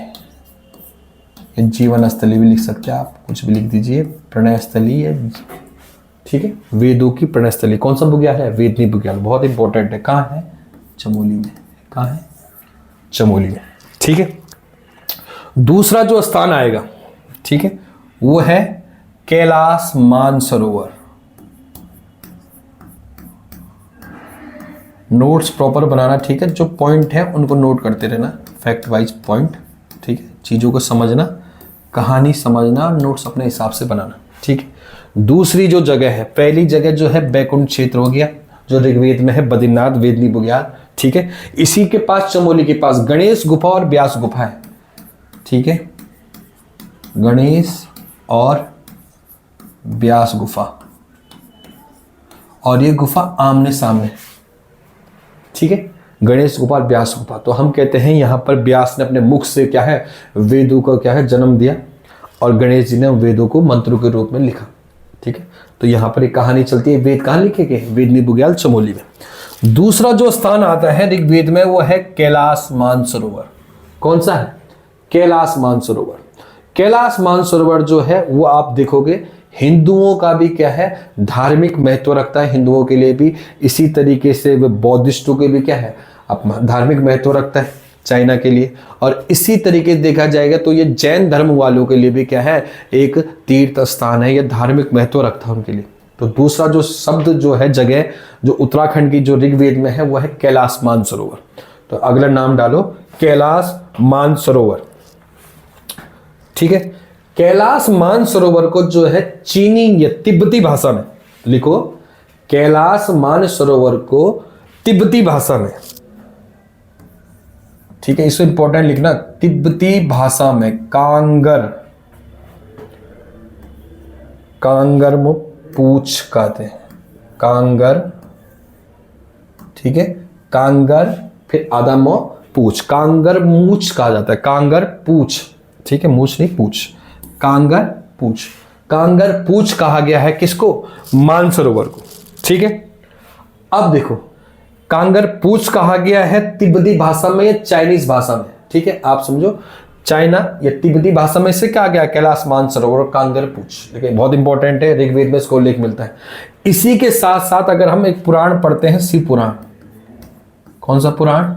जीवन स्थली भी लिख सकते हैं आप, कुछ भी लिख दीजिए, प्रणय स्थली है, ठीक है। वेदों की प्रणय स्थली कौन सा बुग्याल है, वेदनी बुग्याल, बहुत इंपॉर्टेंट है। कहाँ है, चमोली में। कहाँ है, चमोली में, ठीक है। दूसरा जो स्थान आएगा, ठीक है, वो है कैलाश मानसरोवर। नोट्स प्रॉपर बनाना, ठीक है। जो पॉइंट है उनको नोट करते रहना, फैक्ट वाइज पॉइंट, ठीक है। चीज़ों को समझना, कहानी समझना, नोट्स अपने हिसाब से बनाना, ठीक है। दूसरी जो जगह है, पहली जगह जो है बैकुंठ क्षेत्र हो गया, जो ऋग्वेद में है बद्रीनाथ, वेदनी बुग्याल, ठीक है। इसी के पास चमोली के पास गणेश गुफा और व्यास गुफा है, ठीक है। गणेश और व्यास गुफा, और ये गुफा आमने सामने, ठीक है। गणेश गुफा और व्यास गुफा, तो हम कहते हैं यहाँ पर व्यास ने अपने मुख से क्या है, वेदों को क्या है, जन्म दिया, और गणेश जी ने वेदों को मंत्रों के रूप में लिखा, ठीक है। तो यहाँ पर एक कहानी चलती है, वेद कहाँ लिखे गए, वेदनी बुग्याल चमोली में। दूसरा जो स्थान आता है ऋग्वेद में वो है कैलाश मानसरोवर। कौन सा है, कैलाश मानसरोवर। कैलाश मानसरोवर जो है वो आप देखोगे हिंदुओं का भी क्या है, धार्मिक महत्व रखता है, हिंदुओं के लिए भी, इसी तरीके से बौद्धिस्टों के भी क्या है, अपना धार्मिक महत्व रखता है, चाइना के लिए। और इसी तरीके देखा जाएगा तो ये जैन धर्म वालों के लिए भी क्या है, एक तीर्थ स्थान है, ये धार्मिक महत्व रखता है उनके लिए। तो दूसरा जो शब्द जो है, जगह जो उत्तराखंड की जो ऋग्वेद में है वो है कैलाश मानसरोवर। तो अगला नाम डालो कैलाश मानसरोवर, ठीक है। कैलाश मानसरोवर को जो है चीनी या तिब्बती भाषा में लिखो, कैलाश मानसरोवर को तिब्बती भाषा में, ठीक है। इसको इंपॉर्टेंट लिखना, तिब्बती भाषा में कांगर, कांगर में पूछ कहते हैं, कांगर, ठीक है। कांगर फिर आधा मो पूछ, कांगर मूछ कहा जाता है, कांगर पूछ, ठीक है, मूछ नहीं पूछ, कांगर पूछ। कांगर पूछ कहा गया है किसको, मानसरोवर को, ठीक है। अब देखो कांगर पूछ कहा गया है तिब्बती भाषा में या चाइनीज भाषा में, ठीक है। आप समझो चाइना या तिब्बती भाषा में से क्या गया, कैलाश मानसरोवर और कांगर पूछ, देखिए बहुत इंपॉर्टेंट है, ऋग्वेद में इसको उल्लेख मिलता है। इसी के साथ साथ अगर हम एक पुराण पढ़ते हैं, शिव पुराण। कौन सा पुराण,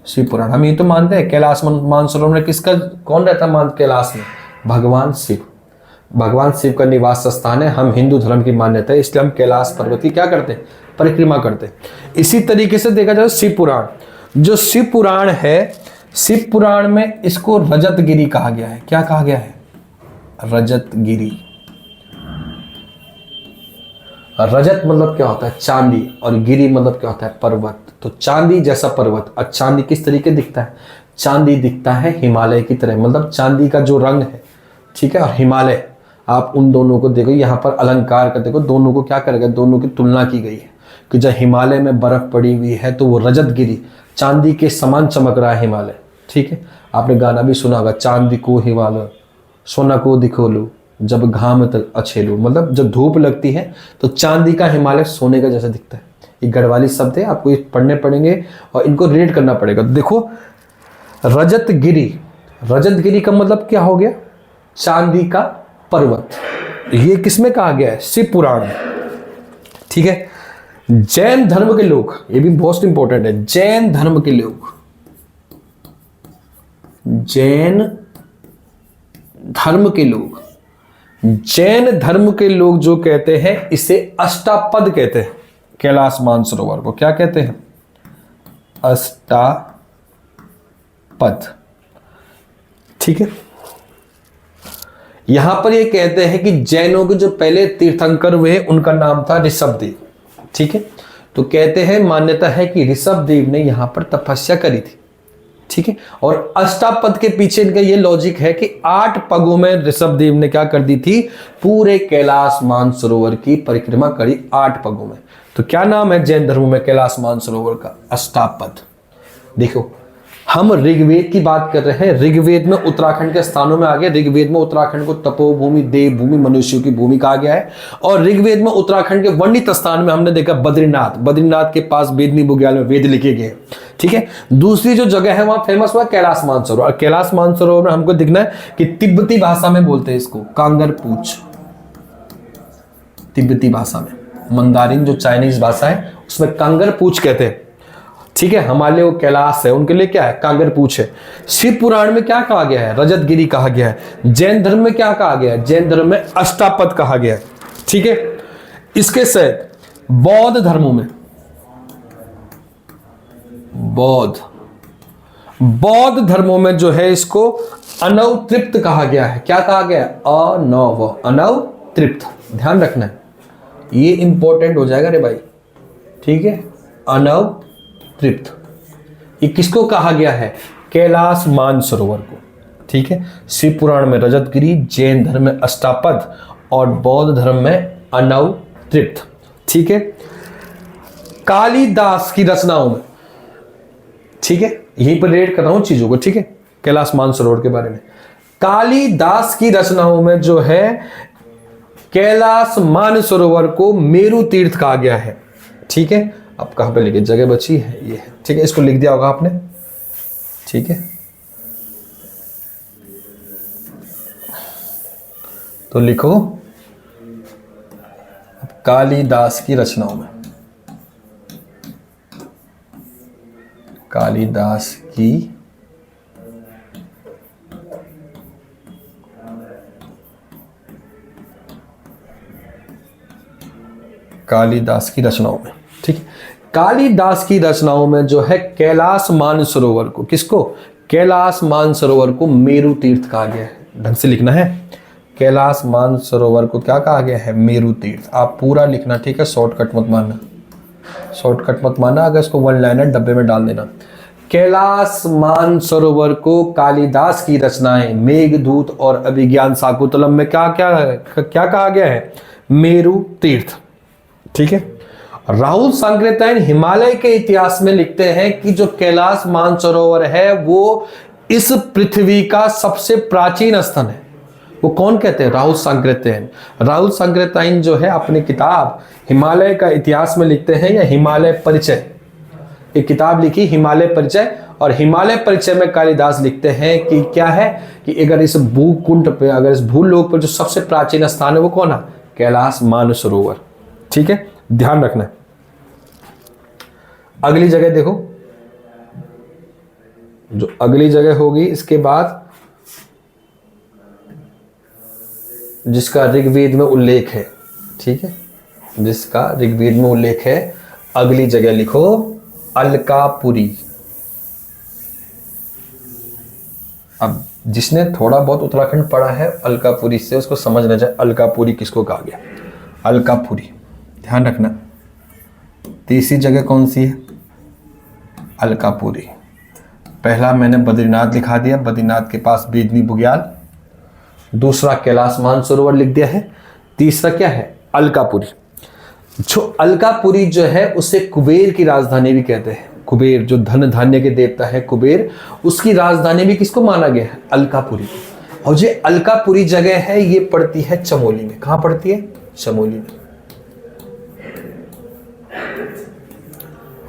शिव पुराण। हम ये तो मानते हैं कैलाश मानसरोवर में किसका, कौन रहता मान कैलाश में, भगवान शिव, भगवान शिव का निवास स्थान है। हम हिंदू धर्म की मान्यता है, इसलिए हम कैलाश पर्वत की क्या करते हैं, परिक्रमा करते हैं। इसी तरीके से देखा जाए शिव पुराण, जो शिव पुराण है, शिव पुराण में इसको रजतगिरी कहा गया है। क्या कहा गया है, रजतगिरी। रजत मतलब क्या होता है, चांदी, और गिरी मतलब क्या होता है, पर्वत। तो चांदी जैसा पर्वत, और चांदी किस तरीके दिखता है, चांदी दिखता है हिमालय की तरह, मतलब चांदी का जो रंग है, ठीक है। और हिमालय, आप उन दोनों को देखो, यहाँ पर अलंकार का देखो, दोनों को क्या करेगा, दोनों की तुलना की गई है कि जब हिमालय में बर्फ पड़ी हुई है तो वो रजतगिरी, चांदी के समान चमक रहा है हिमालय, ठीक है। आपने गाना भी सुना होगा, चांदी को हिमालय सोना को दिखो लो, जब घाम तक अछेलू, मतलब जब धूप लगती है तो चांदी का हिमालय सोने का जैसा दिखता है। ये गढ़वाली शब्द है, आपको ये पढ़ने पड़ेंगे और इनको रीड करना पड़ेगा। देखो रजतगिरी, रजतगिरी का मतलब क्या हो गया? चांदी का पर्वत। ये किसमें कहा गया है? शिव पुराण में। ठीक है। जैन धर्म के लोग, ये भी बहुत इंपॉर्टेंट है, जैन धर्म के लोग, जैन धर्म के लोग, जैन धर्म के लोग जो कहते हैं इसे अष्टापद कहते हैं। कैलाश मानसरोवर को क्या कहते हैं? अष्टापद। ठीक है। यहां पर ये कहते हैं कि जैनों के जो पहले तीर्थंकर हुए उनका नाम था ऋषभदेव। ठीक है। तो कहते हैं, मान्यता है कि ऋषभदेव ने यहां पर तपस्या करी थी। ठीक है। और अष्टापद के पीछे इनका ये लॉजिक है कि 8 पगों में ऋषभदेव ने क्या कर दी थी? पूरे कैलाश मानसरोवर की परिक्रमा करी 8 पगों में। तो क्या नाम है जैन धर्म में कैलाश मानसरोवर का? अष्टापद। देखो हम ऋग्वेद की बात कर रहे हैं, ऋग्वेद में उत्तराखंड के स्थानों में आ गया। ऋग्वेद में उत्तराखंड को तपोभूमि, देवभूमि, मनुष्यों की भूमि कहा गया है। और ऋग्वेद में उत्तराखंड के वर्णित स्थान में हमने देखा बद्रीनाथ, बद्रीनाथ के पास बेदनी बुग्याल में वेद लिखे गए। ठीक है। दूसरी जो जगह है वहां फेमस हुआ कैलाश मानसरोवर। और कैलाश मानसरोवर में हमको दिखना है कि तिब्बती भाषा में बोलते हैं इसको कांगर पूछ, तिब्बती भाषा में, मंदारिन जो चाइनीज भाषा है उसमें कांगर पूछ कहते हैं। ठीक है। हमारे लिए वो कैलाश है, उनके लिए क्या है? कांगर पूछ है। शिव पुराण में क्या कहा गया है? रजतगिरी कहा गया है। जैन धर्म में क्या कहा गया है? जैन धर्म में अष्टापद कहा गया है। ठीक है। इसके सहित बौद्ध धर्मों में, बौद्ध धर्मों में जो है इसको अनवतृप्त कहा गया है। क्या कहा गया है? अनवतृप्त। ध्यान रखना है, ये इंपॉर्टेंट हो जाएगा रे भाई। ठीक है। अनवतृप्त, ये किसको कहा गया है? कैलाश मानसरोवर को। ठीक है। शिव पुराण में रजतगिरी, जैन धर्म में अष्टापद और बौद्ध धर्म में अनवतृप्त। ठीक है। कालिदास की रचनाओं में, ठीक है, यहीं पर रेड कर रहा हूं चीजों को। ठीक है। कैलाश मानसरोवर के बारे में कालिदास की रचनाओं में जो है कैलाश मानसरोवर को मेरु तीर्थ कहा गया है। ठीक है। अब कहां पे लिखे? जगह बची है ये है। ठीक है। इसको लिख दिया होगा आपने। ठीक है। तो लिखो कालिदास की रचनाओं में, कालिदास की रचनाओं में। ठीक है। कालिदास की रचनाओं में जो है कैलाश मानसरोवर को, किसको? कैलाश मानसरोवर को मेरु तीर्थ कहा गया है। ढंग से लिखना है। कैलाश मानसरोवर को क्या कहा गया है? मेरु तीर्थ। आप पूरा लिखना। ठीक है। शॉर्टकट मत मानना, शॉर्टकट मत मानना। अगर इसको 1 लाइनर डब्बे में डाल देना। कैलाश मानसरोवर को कालिदास की रचनाएं मेघदूत और अभिज्ञान शाकुंतलम में क्या कहा गया है? मेरु तीर्थ। ठीक है। राहुल सांकृत्यायन हिमालय के इतिहास में लिखते हैं कि जो कैलाश मानसरोवर है वो इस पृथ्वी का सबसे प्राचीन स्थल है। वो कौन कहते हैं? राहुल सांकृत्यायन। राहुल सांकृत्यायन जो है अपनी किताब हिमालय का इतिहास में लिखते हैं, या हिमालय परिचय, एक किताब लिखी हिमालय परिचय। और हिमालय परिचय में कालिदास लिखते हैं कि क्या है कि अगर इस भूकुंड पे, अगर इस भूलोक पर जो सबसे प्राचीन स्थान है वो कौन है? कैलाश मानसरोवर। ठीक है। ध्यान रखना है। अगली जगह देखो, जो अगली जगह होगी इसके बाद जिसका ऋग्वेद में उल्लेख है। ठीक है। जिसका ऋग्वेद में उल्लेख है, अगली जगह लिखो अलकापुरी। अब जिसने थोड़ा बहुत उत्तराखंड पढ़ा है अलकापुरी से, उसको समझना चाहिए अलकापुरी किसको कहा गया। अलकापुरी ध्यान रखना। तीसरी जगह कौन सी है? अलकापुरी। पहला मैंने बद्रीनाथ लिखा दिया, बद्रीनाथ के पास बेदनी बुग्याल। दूसरा कैलाश मानसरोवर लिख दिया है। तीसरा क्या है? अलकापुरी। जो अलकापुरी जो है उसे कुबेर की राजधानी भी कहते हैं। कुबेर जो धन धान्य के देवता है कुबेर, उसकी राजधानी भी किसको माना गया है? अलकापुरी। और ये अलकापुरी जगह है, ये पड़ती है चमोली में। कहां पड़ती है? चमोली में।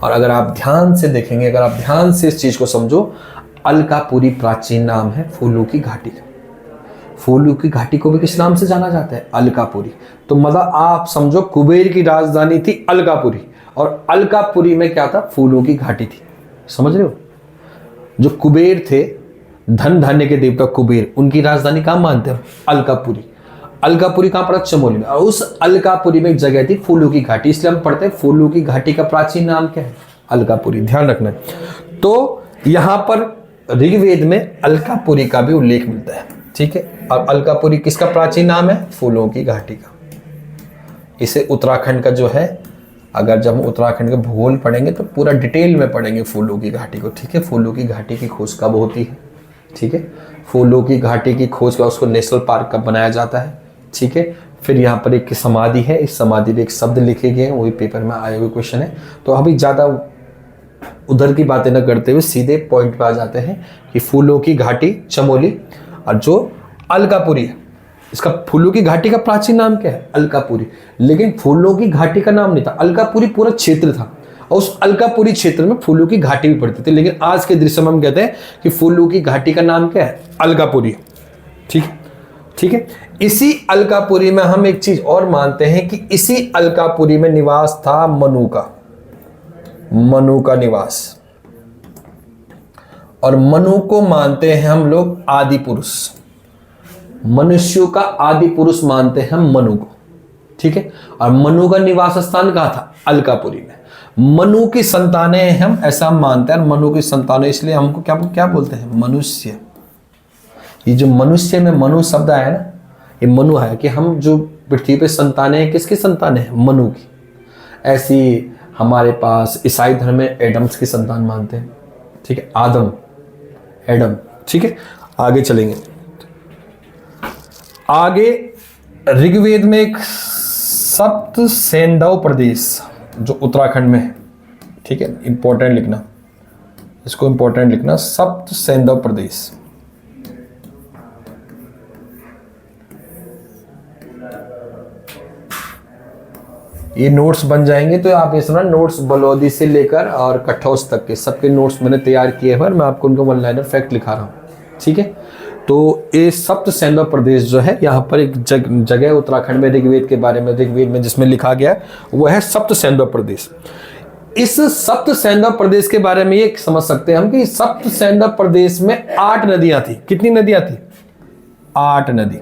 और अगर आप ध्यान से देखेंगे, अगर आप ध्यान से इस चीज को समझो, अलकापुरी प्राचीन नाम है फूलों की घाटी का। फूलों की घाटी को भी किस नाम से जाना जाता है? अलकापुरी। तो मतलब आप समझो कुबेर की राजधानी थी अलकापुरी, और अलकापुरी में क्या था? फूलों की घाटी थी। समझ रहे हो? जो कुबेर थे, धन धान्य के देवता कुबेर, उनकी राजधानी कहां मानते हैं? अलकापुरी। अलकापुरी कहां पड़ा? चमोली में। और उस अलकापुरी में एक जगह थी फूलों की घाटी, इसलिए हम पढ़ते हैं फूलों की घाटी का प्राचीन नाम क्या है? अलकापुरी। ध्यान रखना है। तो यहां पर ऋग्वेद में अलकापुरी का भी उल्लेख मिलता है। ठीक है। और अलकापुरी किसका प्राचीन नाम है? फूलों की घाटी का। इसे उत्तराखंड का जो है, अगर जब हम उत्तराखंड का भूगोल पढ़ेंगे तो पूरा डिटेल में पढ़ेंगे फूलों की घाटी को। ठीक है। फूलों की घाटी की खोज कब होती है? ठीक है। फूलों की घाटी की खोज का उसको नेशनल पार्क कब बनाया जाता है? ठीक है। फिर यहाँ पर एक समाधि है, इस समाधि में एक शब्द लिखे गए हैं, वही पेपर में आए हुए क्वेश्चन है। तो अभी ज़्यादा उधर की बातें न करते हुए सीधे पॉइंट पे आ जाते हैं कि फूलों की घाटी चमोली, और जो अलकापुरी है, इसका फूलों की घाटी का प्राचीन नाम क्या है? अलकापुरी। लेकिन फूलों की घाटी का नाम नहीं था, अलकापुरी पूरा क्षेत्र था, और उस अलकापुरी क्षेत्र में फूलों की घाटी भी पड़ती थी। लेकिन आज के दृश्य में हम कहते हैं कि फूलों की घाटी का नाम क्या है? अलकापुरी। ठीक है। ठीक है। इसी अलकापुरी में हम एक चीज और मानते हैं कि इसी अलकापुरी में निवास था मनु का, मनु का निवास। और मनु को मानते हैं हम लोग आदि पुरुष, मनुष्यों का आदि पुरुष मानते हैं हम मनु को। ठीक है। और मनु का निवास स्थान कहां था? अलकापुरी में। मनु की संतानें हम, ऐसा हम मानते हैं। मनु की संतानें इसलिए हमको क्या क्या बोलते हैं? मनुष्य। ये जो मनुष्य में मनु शब्द आया ना, ये मनु है कि हम जो पृथ्वी पे संतानें हैं, किसकी संतानें हैं? मनु की। ऐसी हमारे पास ईसाई धर्म में एडम्स की संतान मानते हैं। ठीक है। आदम, एडम। ठीक है। आगे चलेंगे। आगे ऋग्वेद में एक सप्त सैंधव प्रदेश जो उत्तराखंड में है। ठीक है। इंपॉर्टेंट लिखना, इसको इंपॉर्टेंट लिखना, सप्त सैंधव प्रदेश। ये नोट्स बन जाएंगे, तो आप ये सुना, नोट्स बलौदी से लेकर और कठौस तक के सबके नोट्स मैंने तैयार किए हैं, और मैं आपको उनका वन लाइनर फैक्ट लिखा रहा हूँ। ठीक है। तो ये सप्त सैंधव प्रदेश जो है, यहाँ पर एक जगह उत्तराखंड में ऋग्वेद के बारे में, ऋग्वेद में जिसमें लिखा गया है वो है सप्त सैंधव प्रदेश। इस सप्त सैंधव प्रदेश के बारे में ये समझ सकते हैं हम कि सप्त सैंधव प्रदेश में 8 नदियां थी। कितनी नदियां थी? 8 नदी।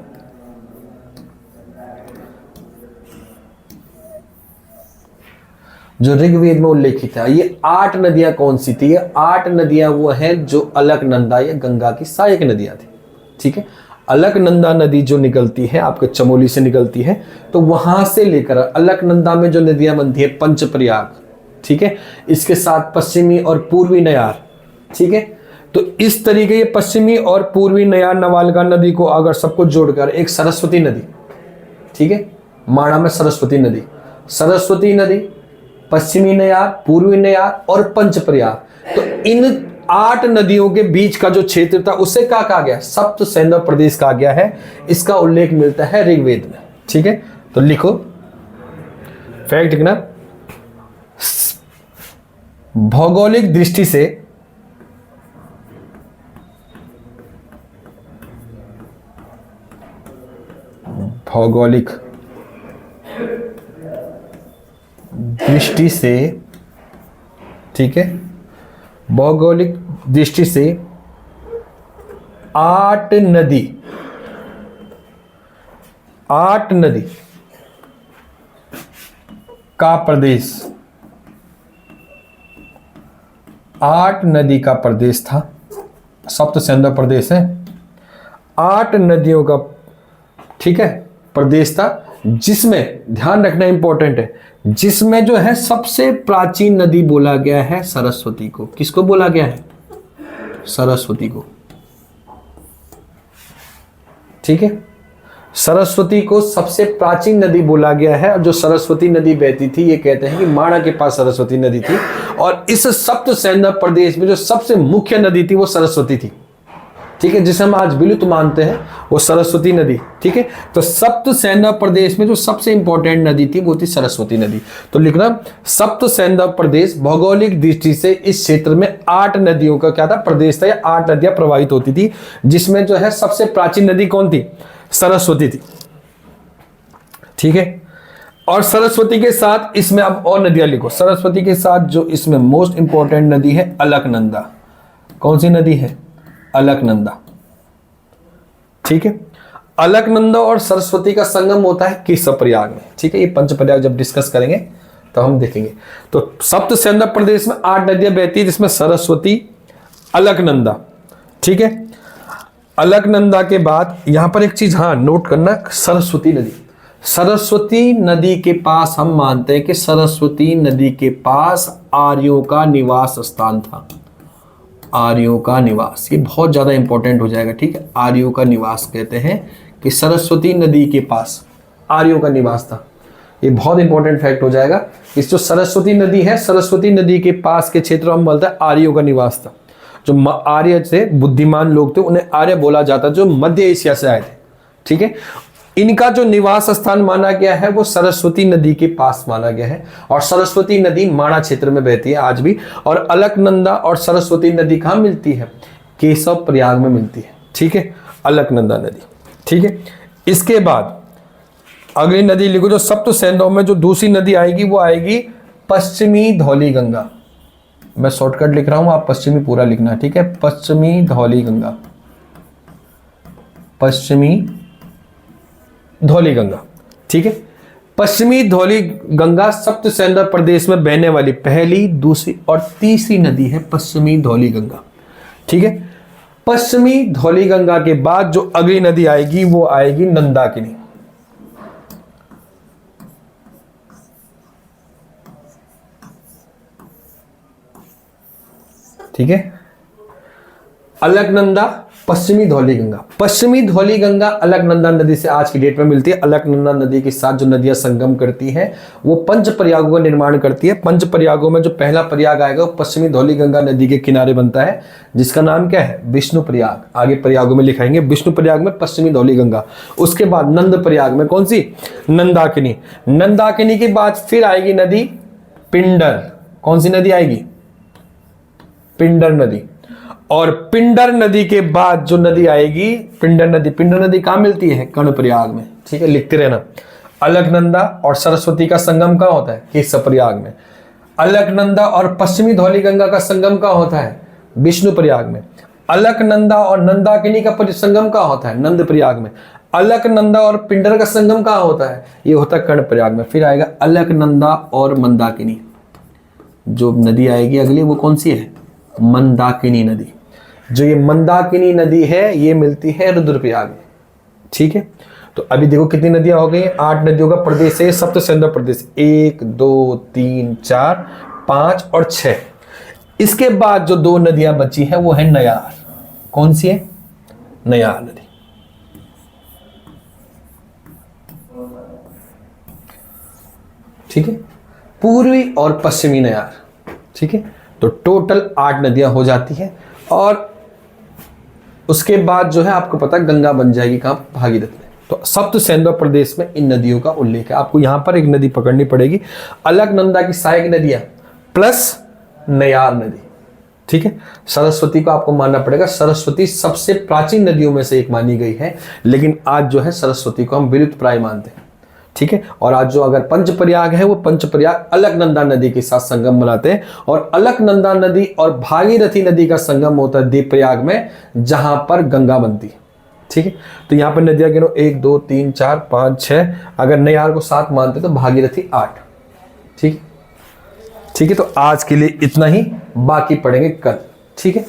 जो ऋग्वेद में उल्लेखित है, ये 8 नदियां कौन सी थी? ये 8 नदियां वो हैं जो अलकनंदा या गंगा की सहायक नदियां थी। ठीक है। अलकनंदा नदी जो निकलती है आपके चमोली से निकलती है, तो वहां से लेकर अलकनंदा में जो नदियां बनती है पंचप्रयाग। ठीक है। इसके साथ पश्चिमी और पूर्वी नयार। ठीक है। तो इस तरीके ये पश्चिमी और पूर्वी नयार नवालगा नदी को अगर सबको जोड़कर एक सरस्वती नदी, ठीक है, माणा में सरस्वती नदी, सरस्वती नदी, पश्चिमी नयार, पूर्वी नयार और पंचप्रयाग, तो इन 8 नदियों के बीच का जो क्षेत्र था उसे क्या कहा गया? सप्त सैंधव प्रदेश कहा गया है। इसका उल्लेख मिलता है ऋग्वेद में। ठीक है। तो लिखो फैक्ट लिखना, भौगोलिक दृष्टि से भौगोलिक दृष्टि से, ठीक है, भौगोलिक दृष्टि से 8 नदी का प्रदेश, 8 नदी का प्रदेश था, सप्त सैंधव प्रदेश है, 8 नदियों का, ठीक है, प्रदेश था, जिसमें ध्यान रखना इंपॉर्टेंट है, जिसमें जो है सबसे प्राचीन नदी बोला गया है सरस्वती को। किसको बोला गया है? सरस्वती को। ठीक है। सरस्वती को सबसे प्राचीन नदी बोला गया है। और जो सरस्वती नदी बहती थी, ये कहते हैं कि माणा के पास सरस्वती नदी थी, और इस सप्त सैंधव प्रदेश में जो सबसे मुख्य नदी थी वो सरस्वती थी। ठीक है, जिसे हम आज विलुप्त मानते हैं, वो सरस्वती नदी। ठीक है, तो सप्त सैंधव प्रदेश में जो सबसे इंपॉर्टेंट नदी थी वो थी सरस्वती नदी। तो लिखना, सप्त सैंधव प्रदेश भौगोलिक दृष्टि से इस क्षेत्र में 8 नदियों का क्या था, प्रदेश था, या 8 नदियां प्रवाहित होती थी, जिसमें जो है सबसे प्राचीन नदी कौन थी, सरस्वती थी। ठीक है, और सरस्वती के साथ इसमें अब और नदियां लिखो। सरस्वती के साथ जो इसमें मोस्ट इंपॉर्टेंट नदी है अलकनंदा। कौन सी नदी है, अलकनंदा। ठीक है, अलकनंदा और सरस्वती का संगम होता है केशवप्रयाग में। ठीक है, ये पंचप्रयाग जब डिस्कस करेंगे तो हम देखेंगे। तो सप्त सैंधव प्रदेश में 8 नदियां बहती है, जिसमें सरस्वती, अलकनंदा। ठीक है, अलकनंदा के बाद यहां पर एक चीज हाँ नोट करना, सरस्वती नदी। सरस्वती नदी के पास हम मानते हैं कि सरस्वती नदी के पास आर्यों का निवास स्थान था। आर्यों का निवास, ये बहुत ज्यादा इंपॉर्टेंट हो जाएगा। ठीक है, आर्यों का निवास कहते हैं कि सरस्वती नदी के पास आर्यों का निवास था। ये बहुत इंपॉर्टेंट फैक्ट हो जाएगा। इस जो सरस्वती नदी है, सरस्वती नदी के पास के क्षेत्र हम बोलते हैं आर्यों का निवास था। जो आर्य थे, बुद्धिमान लोग थे, उन्हें आर्य बोला जाता, जो मध्य एशिया से आए थे। ठीक है, इनका जो निवास स्थान माना गया है वो सरस्वती नदी के पास माना गया है। और सरस्वती नदी माणा क्षेत्र में बहती है आज भी। और अलकनंदा और सरस्वती नदी कहाँ मिलती है, केशवप्रयाग में मिलती है। ठीक है, अलकनंदा नदी। ठीक है, इसके बाद अगली नदी लिखो, जो सप्त सैंधव में जो दूसरी नदी आएगी वो आएगी पश्चिमी धौली गंगा। मैं शॉर्टकट लिख रहा हूं, आप पश्चिमी पूरा लिखना। ठीक है, पश्चिमी धौली गंगा, पश्चिमी धौली गंगा। ठीक है, पश्चिमी धौली गंगा सप्त सैंधव प्रदेश में बहने वाली पहली, दूसरी और तीसरी नदी है पश्चिमी धौली गंगा। ठीक है, पश्चिमी धौली गंगा के बाद जो अगली नदी आएगी वो आएगी नंदाकिनी। ठीक है, अलकनंदा, पश्चिमी धौली गंगा। पश्चिमी धौली गंगा अलकनंदा नदी से आज की डेट में मिलती है। अलकनंदा नदी के साथ जो नदियां संगम करती हैं वो पंच प्रयागों का निर्माण करती है। पंच प्रयागों में जो पहला प्रयाग आएगा वो पश्चिमी धौली गंगा नदी के किनारे बनता है, जिसका नाम क्या है, विष्णु प्रयाग। आगे प्रयागों में लिखाएंगे, विष्णु प्रयाग में पश्चिमी धौली गंगा। उसके बाद नंद प्रयाग में कौन सी, नंदाकिनी। नंदाकिनी के बाद फिर आएगी नदी पिंडर। कौन सी नदी आएगी, पिंडर नदी। और पिंडर नदी के बाद जो नदी आएगी पिंडर नदी। पिंडर नदी कहां मिलती है, कर्णप्रयाग में। ठीक है, लिखते रहना। अलकनंदा और सरस्वती का संगम कहां होता है, केशवप्रयाग में। अलकनंदा और पश्चिमी धौली गंगा का संगम कहां होता है, विष्णु प्रयाग में। अलकनंदा और नंदाकिनी का संगम कहां होता है, नंद प्रयाग में। अलकनंदा और पिंडर का संगम कहां होता है, ये होता है कर्णप्रयाग में। फिर आएगा अलकनंदा और मंदाकिनी। जो नदी आएगी अगली वो कौन सी है, मंदाकिनी नदी। जो ये मंदाकिनी नदी है ये मिलती है रुद्रप्रयाग में। ठीक है, तो अभी देखो कितनी नदियां हो गई, 8 नदियों का प्रदेश है सप्त सैंधव प्रदेश। 1 2 3 4 5 और 6। इसके बाद जो 2 नदियां बची हैं वो है नयार। कौन सी है, नयार नदी। ठीक है, पूर्वी और पश्चिमी नयार। ठीक है, तो टोटल 8 नदियां हो जाती हैं। और उसके बाद जो है आपको पता गंगा बन जाएगी कहां, भागीरथ में। तो सप्त सैंधव प्रदेश में इन नदियों का उल्लेख है। आपको यहां पर एक नदी पकड़नी पड़ेगी, अलकनंदा की सहायक नदियां प्लस नयार नदी। ठीक है, सरस्वती को आपको मानना पड़ेगा। सरस्वती सबसे प्राचीन नदियों में से एक मानी गई है, लेकिन आज जो है सरस्वती को हम विलुप्त प्राय मानते हैं। ठीक है, और आज जो अगर पंचप्रयाग है वो पंचप्रयाग अलकनंदा नदी के साथ संगम बनाते हैं। और अलकनंदा नदी और भागीरथी नदी का संगम होता है देवप्रयाग में, जहां पर गंगा बनती है। ठीक है, तो यहां पर नदियां गिनो 1 2 3 4 5 6। अगर नयार को 7 मानते तो भागीरथी 8। ठीक है, तो आज के लिए इतना ही, बाकी पढ़ेंगे कल। ठीक है।